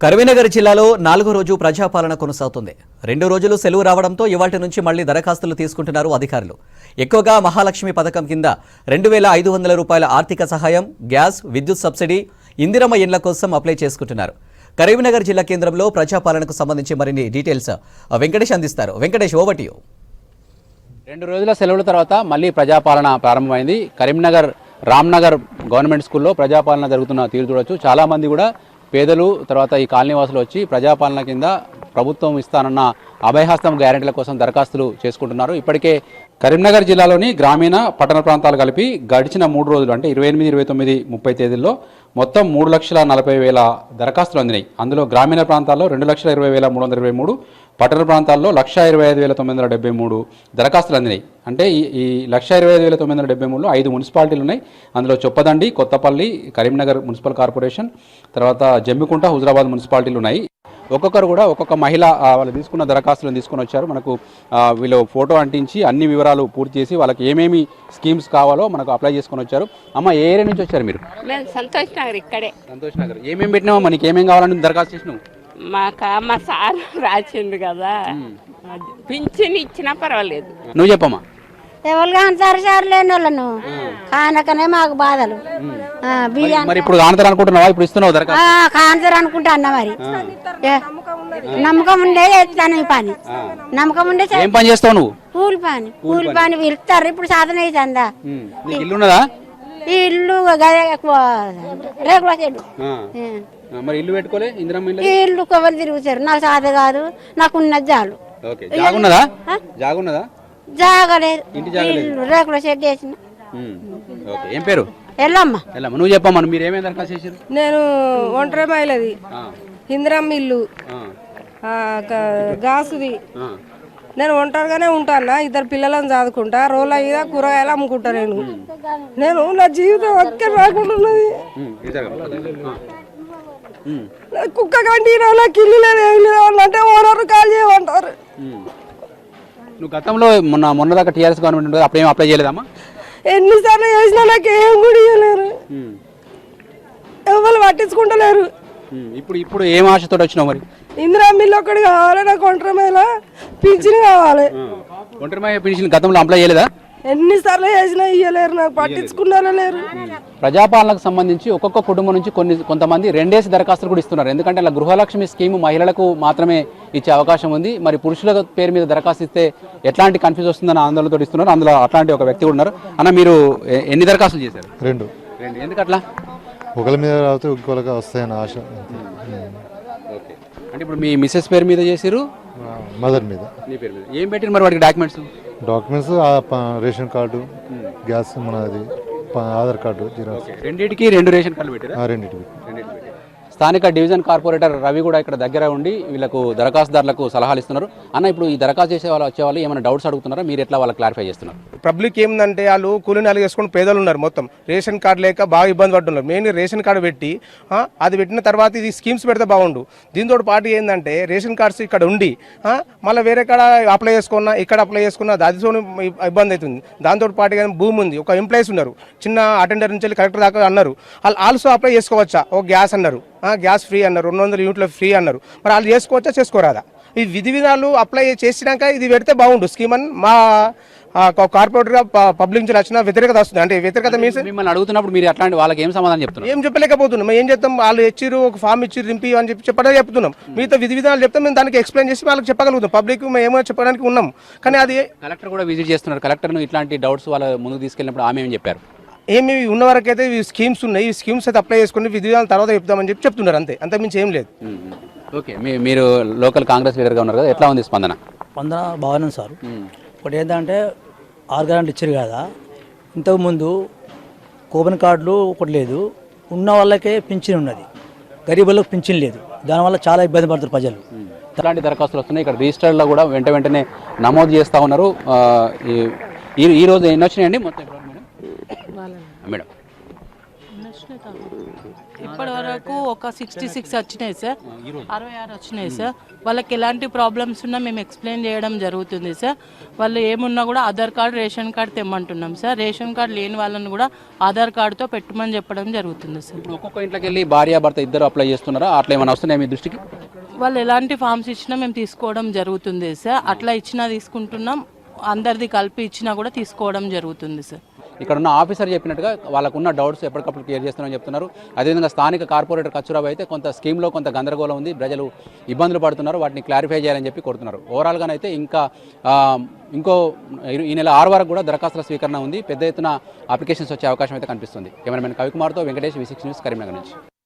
కరీంనగర్ జిల్లాలో 4వ రోజు ప్రజాపాలన కొనసాగుతుంది. 2 రోజులు సెలవు రావడంతో ఇవాల్టి నుంచి మళ్లీ దరఖాస్తులు తీసుకుంటున్నారు అధికారులు. ఎక్కువగా మహాలక్ష్మి పథకం కింద 2500 రూపాయల ఆర్థిక సహాయం, గ్యాస్, విద్యుత్ సబ్సిడీ, ఇందిరమ్మ ఇండ్ల కోసం అప్లై చేసుకుంటున్నారు. కరీంనగర్ జిల్లా కేంద్రంలో ప్రజాపాలనకు సంబంధించి మరిన్ని డీటెయిల్స్ వెంకటేష్ అందిస్తారు. Venkatesh, over to you. 2 రోజుల సెలవుల తర్వాత మళ్లీ ప్రజాపాలన ప్రారంభమైంది. కరీంనగర్ రామ్నగర్ గవర్నమెంట్ స్కూల్లో ప్రజాపాలన జరుగుతున్న తీరు చూడొచ్చు. చాలామంది కూడా పేదలు తర్వాత ఈ కాలనీవాసులు వచ్చి ప్రజాపాలన కింద ప్రభుత్వం ఇస్తానన్న అభయహస్తం గ్యారెంటీల కోసం దరఖాస్తులు చేసుకుంటున్నారు. ఇప్పటికే కరీంనగర్ జిల్లాలోని గ్రామీణ పట్టణ ప్రాంతాలు కలిపి గడిచిన 3 రోజులు అంటే 28, 29, 30 తేదీల్లో మొత్తం 3,40,000 దరఖాస్తులు అందినాయి. అందులో గ్రామీణ ప్రాంతాల్లో 2,20,323, పట్టణ ప్రాంతాల్లో 1,25,973 దరఖాస్తులు అందినాయి. అంటే ఈ 1,25,973లో 5 మున్సిపాలిటీలు ఉన్నాయి. అందులో చొప్పదండి, కొత్తపల్లి, కరీంనగర్ మున్సిపల్ కార్పొరేషన్, తర్వాత జమ్మికుంట, హుజరాబాద్ మున్సిపాలిటీలు ఉన్నాయి. ఒక్కొక్కరు కూడా ఒక్కొక్క మహిళ వాళ్ళు తీసుకున్న దరఖాస్తులను తీసుకొని వచ్చారు. మనకు వీళ్ళు ఫోటో అంటించి అన్ని వివరాలు పూర్తి చేసి వాళ్ళకి ఏమేమి స్కీమ్స్ కావాలో మనకు అప్లై చేసుకొని వచ్చారు. అమ్మ, ఏ ఏరియా నుంచి వచ్చారు మీరు? సంతోష్ నగర్. ఇక్కడే సంతోష్ నగర్. ఏమేమి పెట్టినావా? మనకి ఏమేమి కావాలని దరఖాస్తు చేసినావు? మా సార్ రాసిండు కదా, పింఛన్ ఇచ్చినా పర్వాలేదు. నువ్వు చెప్పమ్మా. ఎవరు అంటారు సార్ లేని వాళ్ళను కానకనే మాకు బాధలు. మరి ఇప్పుడు కాంతారు అనుకుంటున్నావా? ఇప్పుడు ఇస్తున్నావు దరఖాస్తు? కాంతారు అనుకుంటా అన్న. మరి నమ్మకం ఉండే చేస్తాను ఈ పని. నమ్మకం ఉండే ఏం పని చేస్తావు నువ్వు? కూలి పని పిలుస్తారు. ఇప్పుడు సాధన అవుతుందా? ఇల్లు ఉన్నదా? ఈ ఇల్లు రేకుల చెడు. మరి ఇల్లు పెట్టుకోలే? ఇందిరమ్మ ఇల్లు? ఈ ఇల్లు కొవ్వలు తిరుగుతారు. నాకు సాధ కాదు, నాకు ఉన్నది చాలు. జాగున్నదా? జాగున్నదా? జాగలేదు. రేకుల షెడ్ వేసిన. ఏం పేరు? ఎల్లమ్మ. ఎల్లమ్మ, నువ్వు చెప్పమ్మా. మీరు ఏమేమి దరఖాస్తు చేశారు? నేను ఒంటరి మహిళది, ఇందిరమ్మ ఇల్లు, గాసుది. నేను ఒంటరిగానే ఉంటాను. 2 పిల్లలను చదువుకుంటా. రోల మీద కూరగాయలు అమ్ముకుంటా. నేను నా జీవితం ఒక్క రాకుండాన్నది. కుక్క కంటి నాకు ఇల్లు లేదు అంటే ఓనర్ కాల్ చేయమంటారు. నువ్వు గతంలో మొన్న దాకా టీఆర్ఎస్ గవర్నమెంట్ అప్పుడు ఏం అప్లై చేయలేదమ్మా? ఎన్నిసార్లు చేసినా నాకు ఏం కూడా ఇవ్వలేరు. ఎవరు పట్టించుకుంటలేరు. ఇప్పుడు ఏం ఆశతో వచ్చినావు మరి? ఇందిరమ్మ ఇల్లు ఒకటి కావాలి నాకు. ఒంటరి మహిళ పింఛన్ కావాలి. ఒంటరి మహిళ పింఛన్ గతంలో అప్లై చేయలేదా? ఎన్నిసార్లు చేసినా ఇవ్వలేరు. నాకు పట్టించుకున్నారా లేరు. ప్రజాపాలనకు సంబంధించి ఒక్కొక్క కుటుంబం నుంచి కొంతమంది 2 దరఖాస్తులు కూడా ఇస్తున్నారు. ఎందుకంటే అలా గృహలక్ష్మి స్కీమ్ మహిళలకు మాత్రమే ఇచ్చే అవకాశం ఉంది. మరి పురుషుల పేరు మీద దరఖాస్తు ఇస్తే ఎట్లాంటి కన్ఫ్యూజ్ వస్తుందని ఆందోళనతో ఇస్తున్నారు. అందులో అట్లాంటి ఒక వ్యక్తి ఉన్నారు. అన్న, మీరు ఎన్ని దరఖాస్తులు చేశారు? 2. ఎందుకు అట్లా? ఒకరి మీద రాకపోతే ఇంకొకరికి వస్తాయని ఆశ. అంటే ఇప్పుడు మీ మిస్సెస్ పేరు మీద చేసారు? మదర్ మీద. నీ పేరు మీద ఏం పెట్టిన మరి వాటికి డాక్యుమెంట్స్? రేషన్ కార్డు, గ్యాస్, మనది ఆధార్ కార్డు, జిరాక్స్. రెండింటికి 2 రేషన్ కార్డులు పెట్టారా? రెండింటికి. స్థానిక డివిజన్ కార్పొరేటర్ రవి కూడా ఇక్కడ దగ్గర ఉండి వీళ్ళకు దరఖాస్తుదారులకు సలహాలు ఇస్తున్నారు. అన్న, ఇప్పుడు ఈ దరఖాస్తు చేసే వాళ్ళు వచ్చేవాళ్ళు ఏమైనా డౌట్స్ అడుగుతున్నారా? మీరు ఎట్లా వాళ్ళకి క్లారిఫై చేస్తున్నారు? పబ్లిక్ ఏంటంటే వాళ్ళు కూలీనాలు వేసుకొని పేదలు ఉన్నారు. మొత్తం రేషన్ కార్డు లేక బాగా ఇబ్బంది పడుతున్నారు. మెయిన్ రేషన్ కార్డు పెట్టి అది పెట్టిన తర్వాత ఇది స్కీమ్స్ పెడితే బాగుండు. దీంతో పాటు ఏంటంటే రేషన్ కార్డ్స్ ఇక్కడ ఉండి మళ్ళీ వేరే కాడ అప్లై చేసుకున్నా, ఇక్కడ అప్లై చేసుకున్నా అది ఇబ్బంది అవుతుంది. దాంతో పాటు కానీ భూమి ఉంది, ఒక ఎంప్లాయీస్ ఉన్నారు, చిన్న అటెండర్ నుంచి వెళ్ళి కలెక్టర్ దాకా అన్నారు. వాళ్ళు ఆల్సో అప్లై చేసుకోవచ్చా? ఓ గ్యాస్ అన్నారు, గ్యాస్ ఫ్రీ అన్నారు, 200 యూనిట్లు ఫ్రీ అన్నారు. మరి వాళ్ళు చేసుకోవచ్చా చేసుకోరాదా? ఈ విధి విధాలు అప్లై చేసినాక ఇది పెడితే బాగుండు స్కీమ్ అని మా కార్పొరేటర్గా పబ్లిక్ నుంచి వచ్చిన వ్యతిరేకత వస్తుంది. అంటే వ్యతిరేకత మీన్స్ మిమ్మల్ని అడుగుతున్నప్పుడు మీరు అట్లాంటి వాళ్ళకి ఏం సమాధానం చెప్తున్నారు? ఏం చెప్పలేకపోతున్నాం. ఏం చెప్తాం? వాళ్ళు ఇచ్చిరు, ఒక ఫామ్ ఇచ్చిరు, రింపి అని చెప్పడం చెప్తున్నాం. మిగతా విధి విధానాలు చెప్తాం. మేము దానికి ఎక్స్ప్లెయిన్ చేసి వాళ్ళకి చెప్పగలుగుతాం. పబ్లిక్ మేము ఏమో చెప్పడానికి ఉన్నాం. కానీ అది కలెక్టర్ కూడా విజిట్ చేస్తున్నారు. కలెక్టర్ను ఇట్లాంటి డౌట్స్ వాళ్ళ ముందుకు తీసుకెళ్ళినప్పుడు ఆమె ఏం చెప్పారు? ఏమి ఉన్న వరకు అయితే ఈ స్కీమ్స్ ఉన్నాయి, ఈ స్కీమ్స్ అయితే అప్లై చేసుకుని విధి విధానాల తర్వాత చెప్తామని చెప్తున్నారు. అంతే మించి ఏం లేదు. ఓకే, మీరు లోకల్ కాంగ్రెస్ లీడర్గా ఉన్నారు కదా, ఎట్లా ఉంది స్పందన? స్పందన బాగానే ఉంది సార్. ఒకటి ఏంటంటే 6 గ్యారెంటీలు ఇచ్చారు కదా. ఇంతకుముందు కూపన్ కార్డులు ఒకటి లేదు, ఉన్న వాళ్ళకే పింఛన్ ఉన్నది, గరీబులకు పింఛన్ లేదు. దానివల్ల చాలా ఇబ్బంది పడుతారు ప్రజలు. ఇట్లాంటి దరఖాస్తులు వస్తున్నాయి. ఇక్కడ రిజిస్టర్లో కూడా వెంటనే నమోదు చేస్తూ ఉన్నారు. ఈ రోజు ఎన్ని వచ్చినాయండి మొత్తం? మేడం, ఇప్పటి వరకు ఒక 66 వచ్చినాయి సార్, 66 వచ్చినాయి సార్. వాళ్ళకి ఎలాంటి ప్రాబ్లమ్స్ ఉన్నా మేము ఎక్స్ప్లెయిన్ చేయడం జరుగుతుంది సార్. వాళ్ళు ఏమున్నా కూడా ఆధార్ కార్డు, రేషన్ కార్డు తెమ్మంటున్నాం సార్. రేషన్ కార్డు లేని వాళ్ళని కూడా ఆధార్ కార్డుతో పెట్టమని చెప్పడం జరుగుతుంది సార్. ఇప్పుడు ఒక్కొక్క ఇంట్లోకి వెళ్ళి భార్య భర్త ఇద్దరు అప్లై చేస్తున్నారా? అట్లా ఏమైనా వస్తున్నాయి మీ దృష్టికి? వాళ్ళు ఎలాంటి ఫామ్స్ ఇచ్చినా మేము తీసుకోవడం జరుగుతుంది సార్. అట్లా ఇచ్చినా తీసుకుంటున్నాం, అందరిది కలిపి ఇచ్చినా కూడా తీసుకోవడం జరుగుతుంది సార్. ఇక్కడ ఉన్న ఆఫీసర్ చెప్పినట్టుగా వాళ్ళకున్న డౌట్స్ ఎప్పటికప్పుడు క్లియర్ చేస్తున్నారని చెప్తున్నారు. అదేవిధంగా స్థానిక కార్పొరేటర్ కచ్చురావు అయితే కొంత స్కీమ్లో కొంత గందరగోళం ఉంది, ప్రజలు ఇబ్బందులు పడుతున్నారు, వాటిని క్లారిఫై చేయాలని చెప్పి కోరుతున్నారు. ఓవరాల్గానైతే ఇంకా ఈ నెల 6 వరకు కూడా దరఖాస్తుల స్వీకరణ ఉంది. పెద్ద ఎత్తున అప్లికేషన్స్ వచ్చే అవకాశం అయితే కనిపిస్తుంది. కెమెరామెన్ కవికుమార్తో వెంకటేష్, V6 న్యూస్, కరీంనగర్ నుంచి.